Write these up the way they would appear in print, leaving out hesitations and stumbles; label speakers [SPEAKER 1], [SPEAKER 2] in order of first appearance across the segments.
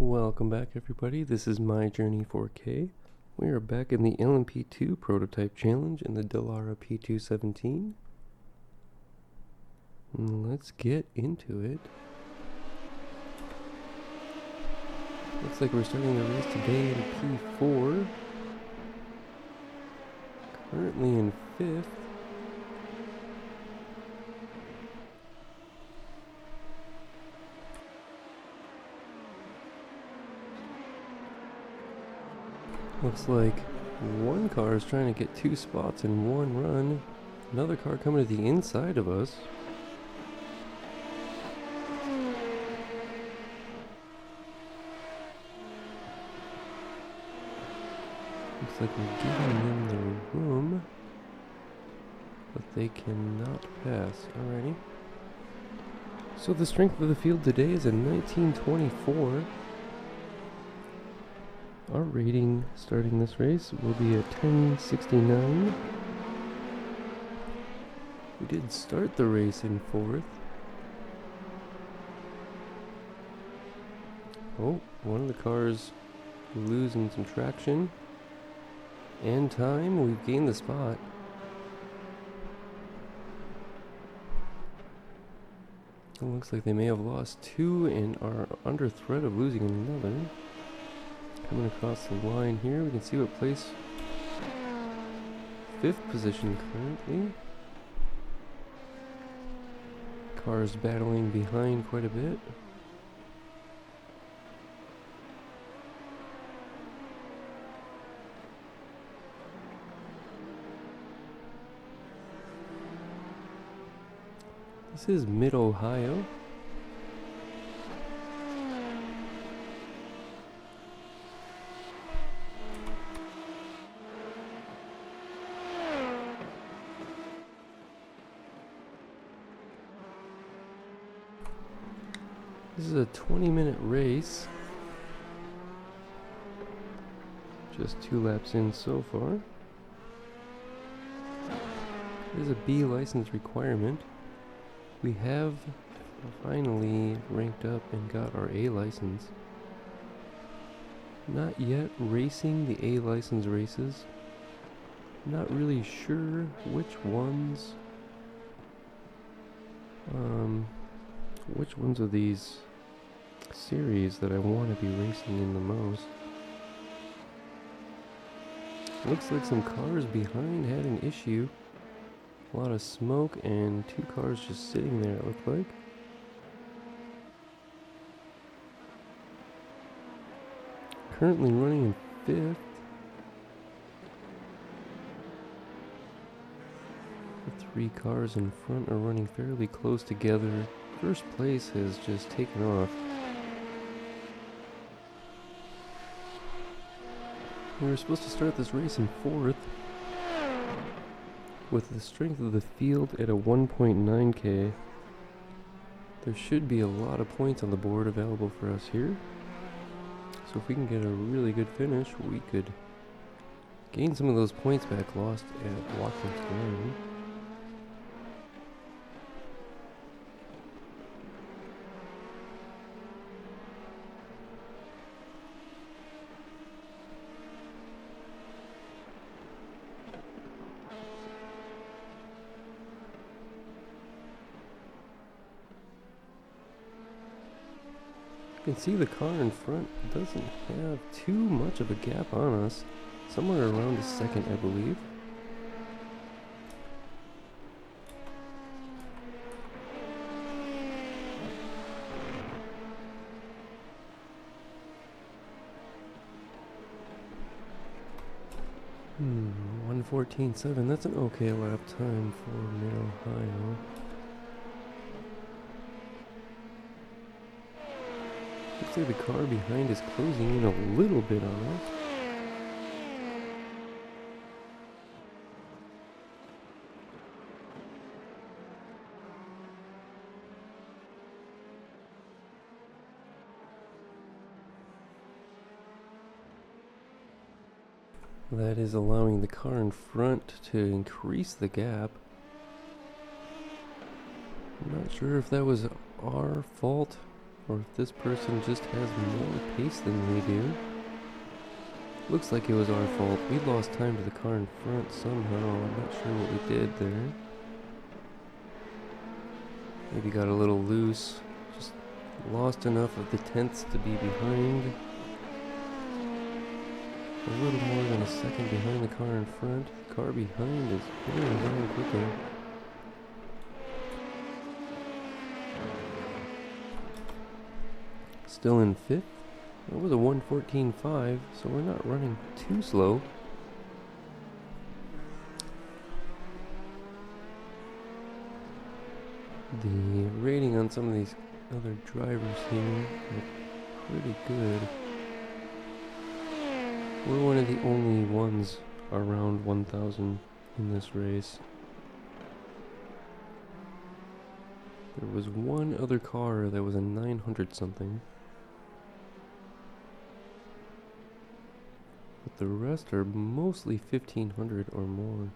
[SPEAKER 1] Welcome back everybody, this is My Journey 4K. We are back in the LMP2 Prototype Challenge in the Dallara P217. Let's get into it. Looks like we're starting the race today in P4. Currently in 5th. Looks like one car is trying to get 2 spots in one run. Another car coming to the inside of us. Looks like we're giving them the room, but they cannot pass. Alrighty. So the strength of the field today is a 1924. Our rating starting this race will be a 1069. We did start the race in 4th. Oh, one of the cars losing some traction and time. We've gained the spot. It looks like they may have lost 2 and are under threat of losing another. Coming across the line here, we can see what place. 5th position currently. Cars battling behind quite a bit. This is Mid-Ohio. This is a 20-minute race. Just 2 laps in so far. It is a B license requirement. We have finally ranked up and got our A license. Not yet racing the A license races. Not really sure which ones. Which ones of these series that I want to be racing in the most. Looks like some cars behind had an issue. A lot of smoke and 2 cars just sitting there, it looked like. Currently running in 5th. The 3 cars in front are running fairly close together. First place has just taken off. We were supposed to start this race in 4th. With the strength of the field at a 1.9k, there should be a lot of points on the board available for us here. So if we can get a really good finish, we could gain some of those points back lost at Watkins Glen. You can see the car in front doesn't have too much of a gap on us. Somewhere around a second, I believe. Hmm, 1:14.7. That's an okay lap time for Mid-Ohio. Looks like the car behind is closing in a little bit on us. That is allowing the car in front to increase the gap. I'm not sure if that was our fault or if this person just has more pace than we do. Looks like it was our fault. We lost time to the car in front somehow. I'm not sure what we did there. Maybe got a little loose. Just lost enough of the tenths to be behind. A little more than a second behind the car in front. The car behind is going down quicker. Still in fifth. It was a 1:14.5, so we're not running too slow. The rating on some of these other drivers here are pretty good. We're one of the only ones around 1,000 in this race. There was one other car that was a 900 something. But the rest are mostly 1,500 or more.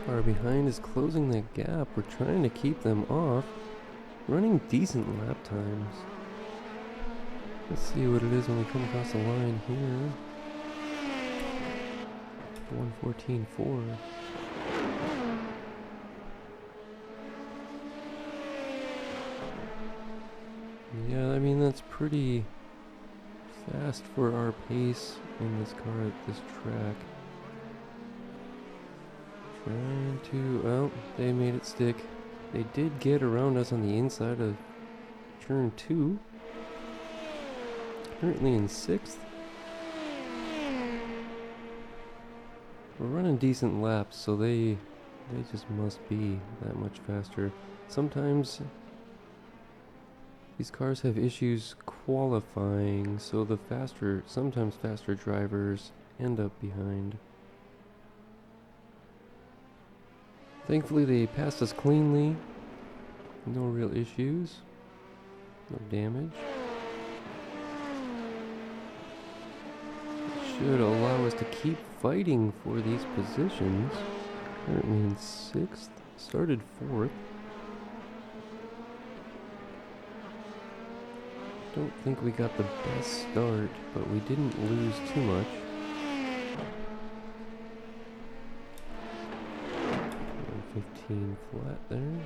[SPEAKER 1] Car behind is closing that gap. We're trying to keep them off. Running decent lap times. Let's see what it is when we come across the line here. 1:14.4. Yeah, I mean that's pretty fast for our pace in this car at this track. Trying to, well, they made it stick. They did get around us on the inside of turn 2. Currently in 6th. We're running decent laps, so they just must be that much faster. Sometimes these cars have issues qualifying, so the sometimes faster drivers end up behind. Thankfully they passed us cleanly. No real issues. No damage. Should allow us to keep fighting for these positions. Currently in 6th. Started 4th. Don't think we got the best start, but we didn't lose too much. 1:15 flat there.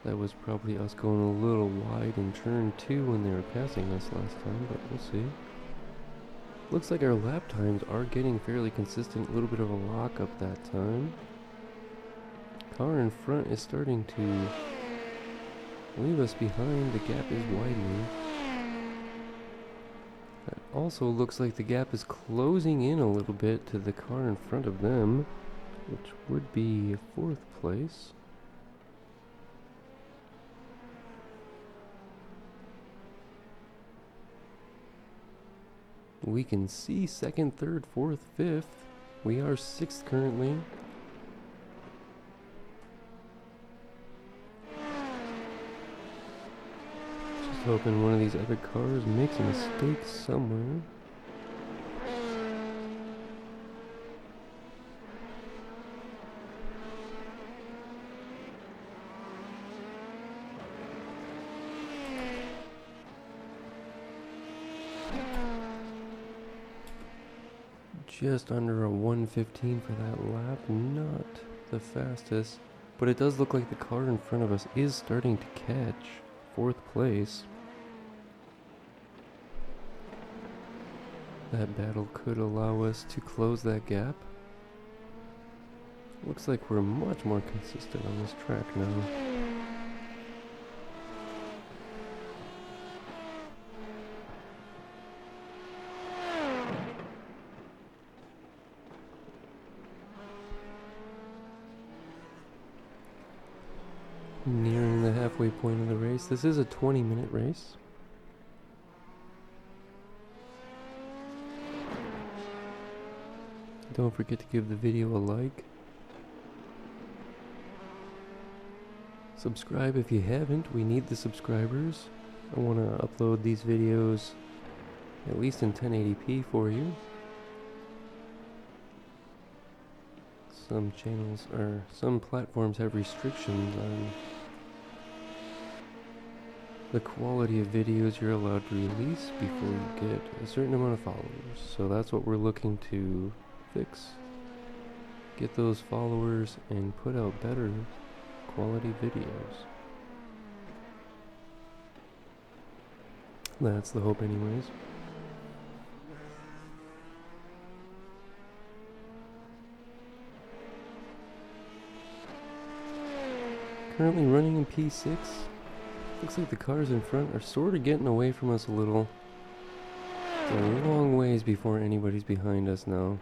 [SPEAKER 1] That was probably us going a little wide in turn 2 when they were passing us last time, but we'll see. Looks like our lap times are getting fairly consistent. A little bit of a lockup that time. Car in front is starting to leave us behind. The gap is widening. That also looks like the gap is closing in a little bit to the car in front of them, which would be 4th place. We can see 2nd, 3rd, 4th, 5th. We are 6th currently. Just hoping one of these other cars makes a mistake somewhere. Just under a 1:15 for that lap. Not the fastest, but it does look like the car in front of us is starting to catch 4th place. That battle could allow us to close that gap. Looks like we're much more consistent on this track now. Nearing the halfway point of the race. This is a 20-minute race. Don't forget to give the video a like. Subscribe if you haven't. We need the subscribers. I want to upload these videos at least in 1080p for you. Some channels or some platforms have restrictions on the quality of videos you're allowed to release before you get a certain amount of followers. So that's what we're looking to fix. Get those followers and put out better quality videos. That's the hope anyways. Currently running in P6. Looks like the cars in front are sort of getting away from us a little. It's a long ways before anybody's behind us now.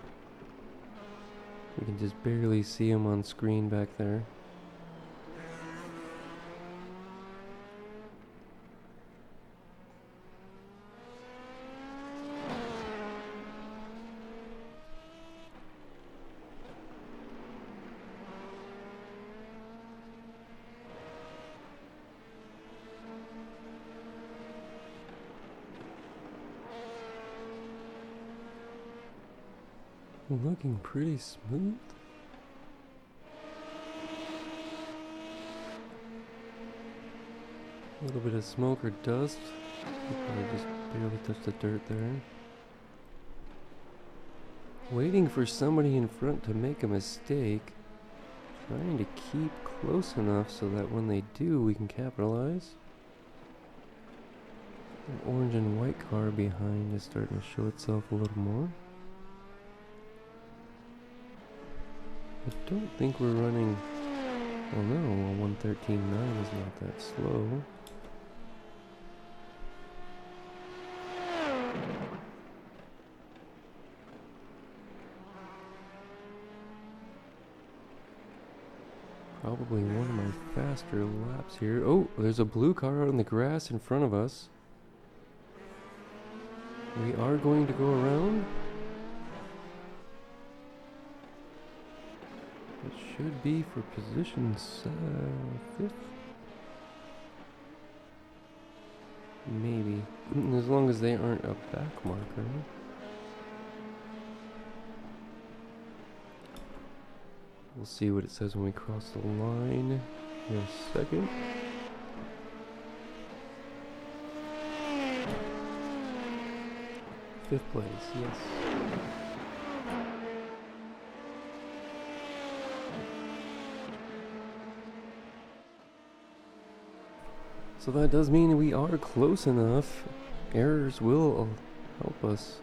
[SPEAKER 1] We can just barely see them on screen back there. Looking pretty smooth. A little bit of smoke or dust. I just barely touched the dirt there. Waiting for somebody in front to make a mistake. Trying to keep close enough so that when they do, we can capitalize. An orange and white car behind is starting to show itself a little more. I don't think we're running. Oh no, a 113.9 is not that slow. Probably one of my faster laps here. Oh, there's a blue car out in the grass in front of us. We are going to go around. It should be for position 5th. Maybe. As long as they aren't a back marker. We'll see what it says when we cross the line in a second. Fifth place, yes. So that does mean we are close enough. Errors will help us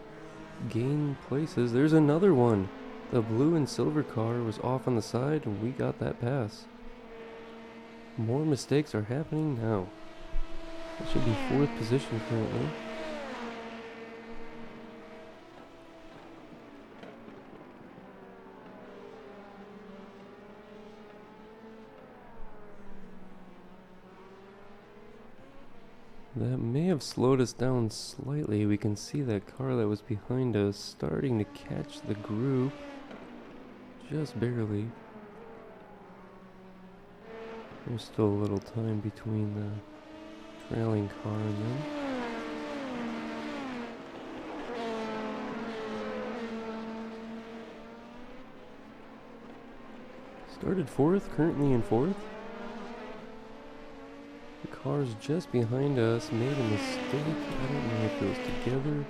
[SPEAKER 1] gain places. There's another one. The blue and silver car was off on the side and we got that pass. More mistakes are happening now. That should be 4th position currently. That may have slowed us down slightly. We can see that car that was behind us starting to catch the group. Just barely. There's still a little time between the trailing car and them. Started 4th, currently in 4th. The cars just behind us made a mistake. I don't know if it was together.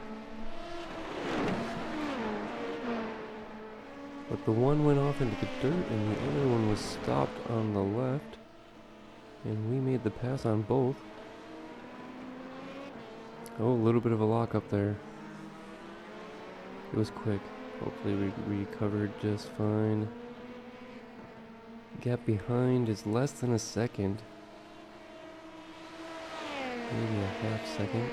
[SPEAKER 1] But the one went off into the dirt and the other one was stopped on the left. And we made the pass on both. Oh, a little bit of a lock up there. It was quick. Hopefully we recovered just fine. Gap behind is less than a second. Maybe a half second.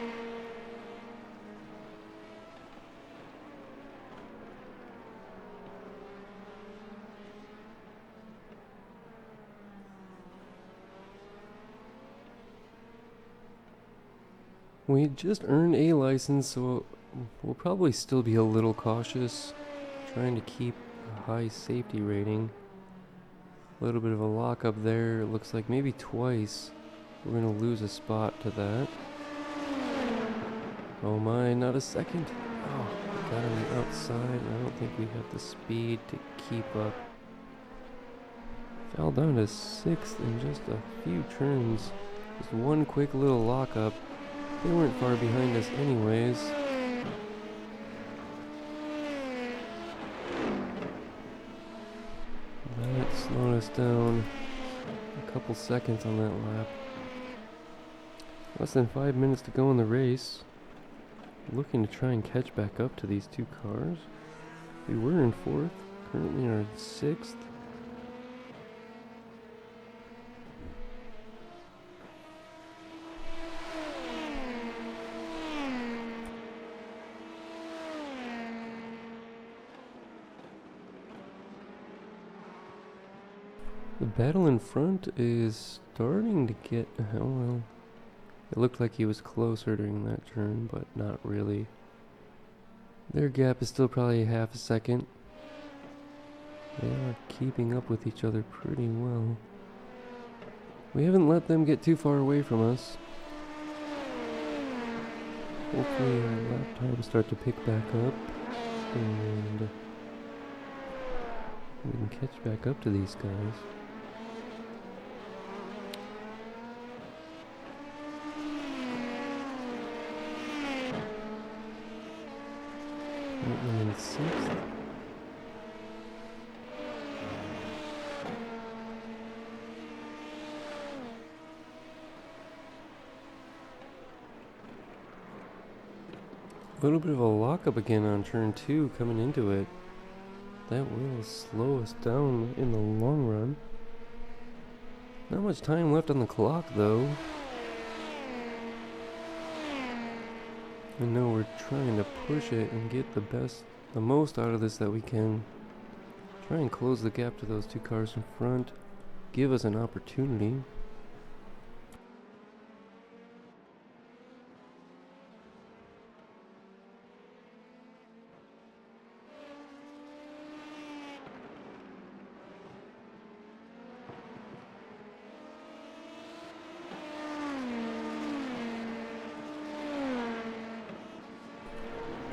[SPEAKER 1] We just earned a license, so we'll probably still be a little cautious, trying to keep a high safety rating. A little bit of a lock up there. It looks like maybe twice. We're going to lose a spot to that. Oh my, not a second. Oh, we got on the outside. I don't think we have the speed to keep up. Fell down to 6th in just a few turns. Just one quick little lockup. They weren't far behind us anyways. That slowed us down a couple seconds on that lap. Less than 5 minutes to go in the race. Looking to try and catch back up to these two cars. We were in 4th, currently are in 6th. The battle in front is starting to get, oh well, it looked like he was closer during that turn, but not really. Their gap is still probably half a second. They are keeping up with each other pretty well. We haven't let them get too far away from us. Hopefully our lap times start to pick back up and we can catch back up to these guys. Currently in 6th. A little bit of a lockup again on turn 2 coming into it. That will slow us down in the long run. Not much time left on the clock though. I know we're trying to push it and get the most out of this that we can. Try and close the gap to those two cars in front. Give us an opportunity.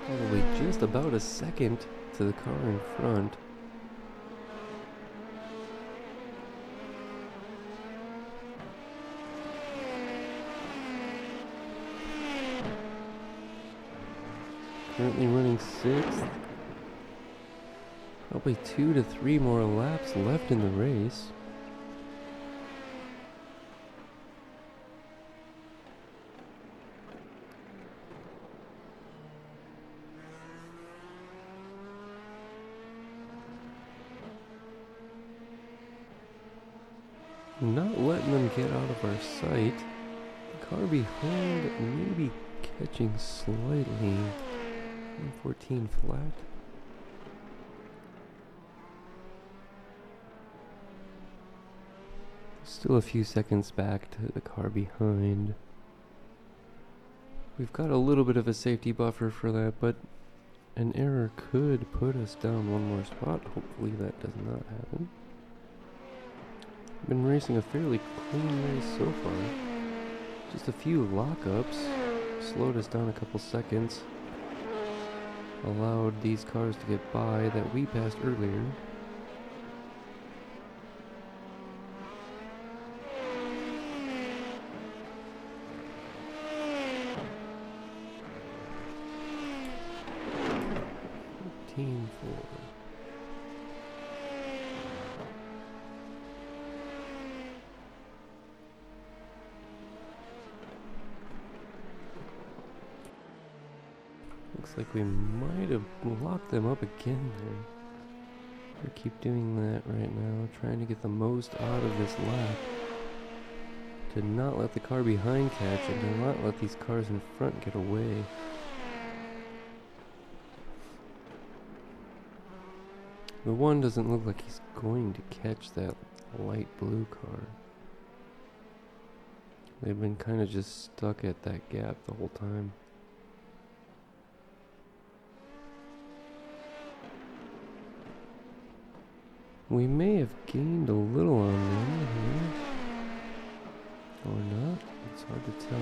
[SPEAKER 1] Probably just about a second to the car in front. Currently running 6th. Probably 2 to 3 more laps left in the race. Not letting them get out of our sight. The car behind maybe catching slightly. 114 flat. Still a few seconds back to the car behind. We've got a little bit of a safety buffer for that, but an error could put us down one more spot. Hopefully that does not happen. Been racing a fairly clean race so far. Just a few lockups slowed us down a couple seconds. Allowed these cars to get by that we passed earlier. Team 4. Looks like we might have locked them up again there. We keep doing that right now, trying to get the most out of this lap. To not let the car behind catch and to not let these cars in front get away. The one doesn't look like he's going to catch that light blue car. They've been kind of just stuck at that gap the whole time. We may have gained a little on them here. Or not. It's hard to tell.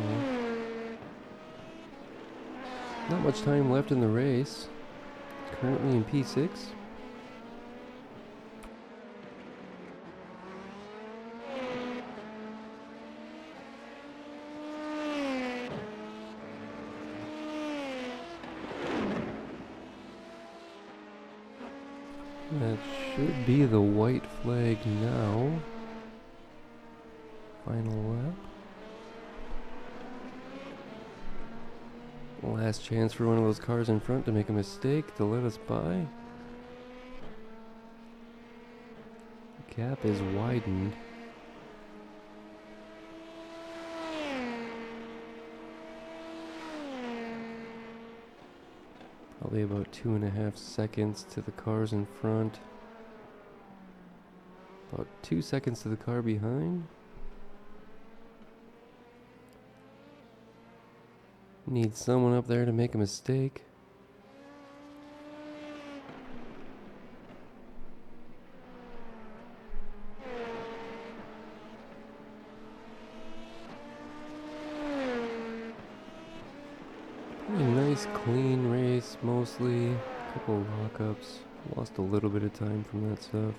[SPEAKER 1] Not much time left in the race. Currently in P6. That should be the white flag now. Final lap. Last chance for one of those cars in front to make a mistake to let us by. The gap is widened. Probably about 2.5 seconds to the cars in front. About 2 seconds to the car behind. Need someone up there to make a mistake. Pretty nice, clean race, mostly. A couple of lockups. Lost a little bit of time from that stuff.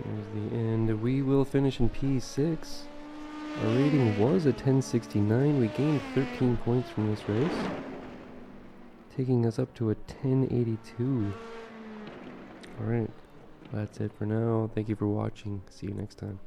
[SPEAKER 1] Here's the end. We will finish in P6. Our rating was a 1069. We gained 13 points from this race, taking us up to a 1082. Alright, that's it for now. Thank you for watching. See you next time.